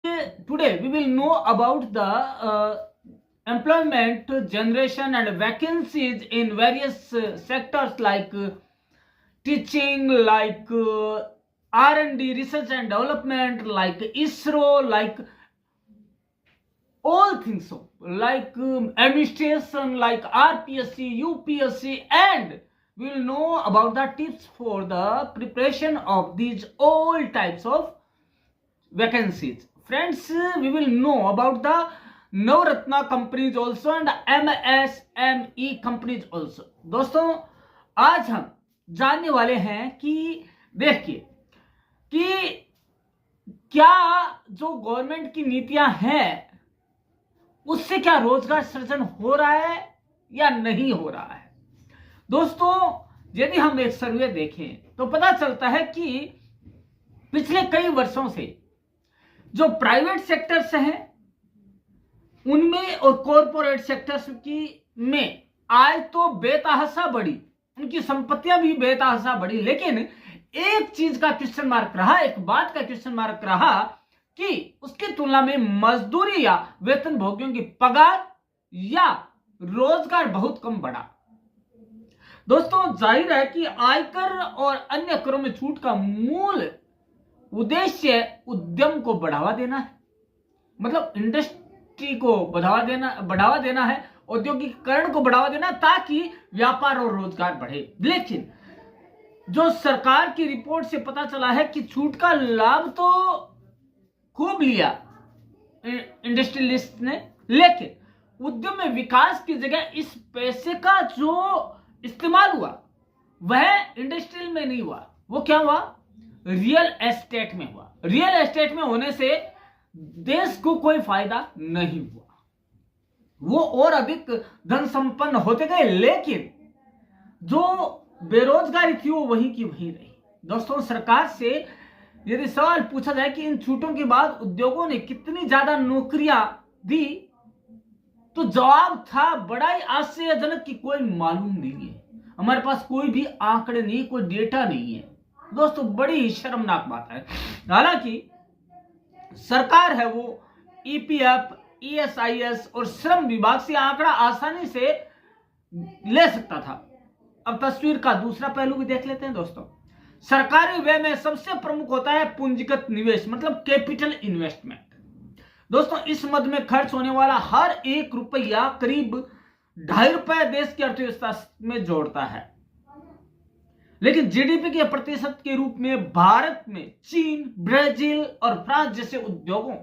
Today we will know about the employment generation and vacancies in various sectors like teaching, like R&D, research and development, like ISRO, like all things, so like administration, like RPSC, UPSC, and we will know about the tips for the preparation of these all types of vacancies. Friends, we will know about the Navratna companies also and MSME companies also. दोस्तों, आज हम जानने वाले हैं कि देखिए कि क्या जो गवर्नमेंट की नीतियां हैं उससे क्या रोजगार सृजन हो रहा है या नहीं हो रहा है। दोस्तों, यदि हम एक सर्वे देखें तो पता चलता है कि पिछले कई वर्षों से जो प्राइवेट सेक्टर्स हैं उनमें और कॉरपोरेट सेक्टर्स की में आय तो बेतहाशा बढ़ी, उनकी संपत्तियां भी बेतहाशा बढ़ी, लेकिन एक चीज का क्वेश्चन मार्क रहा, एक बात का क्वेश्चन मार्क रहा कि उसकी तुलना में मजदूरी या वेतन भोगियों की पगार या रोजगार बहुत कम बढ़ा। दोस्तों, जाहिर है कि आयकर और अन्य करों में छूट का मूल उद्देश्य उद्यम को बढ़ावा देना है, मतलब इंडस्ट्री को बढ़ावा देना है, औद्योगिकीकरण को बढ़ावा देना, ताकि व्यापार और रोजगार बढ़े। लेकिन जो सरकार की रिपोर्ट से पता चला है कि छूट का लाभ तो खूब लिया इंडस्ट्रियलिस्ट ने, लेकिन उद्यम में विकास की जगह इस पैसे का जो इस्तेमाल हुआ वह इंडस्ट्रियल में नहीं हुआ, वो क्या हुआ, रियल एस्टेट में हुआ। रियल एस्टेट में होने से देश को कोई फायदा नहीं हुआ, वो और अधिक धन संपन्न होते गए, लेकिन जो बेरोजगारी थी वो वहीं की वहीं रही। दोस्तों, सरकार से यदि सवाल पूछा जाए कि इन छूटों के बाद उद्योगों ने कितनी ज्यादा नौकरियां दी, तो जवाब था बड़ा ही आश्चर्यजनक कि कोई मालूम नहीं है, हमारे पास कोई भी आंकड़े नहीं, कोई डेटा नहीं है। दोस्तों, बड़ी ही शर्मनाक बात है। हालांकि सरकार है वो ईपीएफ, ईएसआईएस और श्रम विभाग से आंकड़ा आसानी से ले सकता था। अब तस्वीर का दूसरा पहलू भी देख लेते हैं। दोस्तों, सरकारी व्यय में सबसे प्रमुख होता है पूंजीगत निवेश, मतलब कैपिटल इन्वेस्टमेंट। दोस्तों, इस मद में खर्च होने वाला हर एक रुपया करीब 2.5 रुपए देश की अर्थव्यवस्था में जोड़ता है। लेकिन जीडीपी के प्रतिशत के रूप में भारत में चीन, ब्राजील और फ्रांस जैसे उद्योगों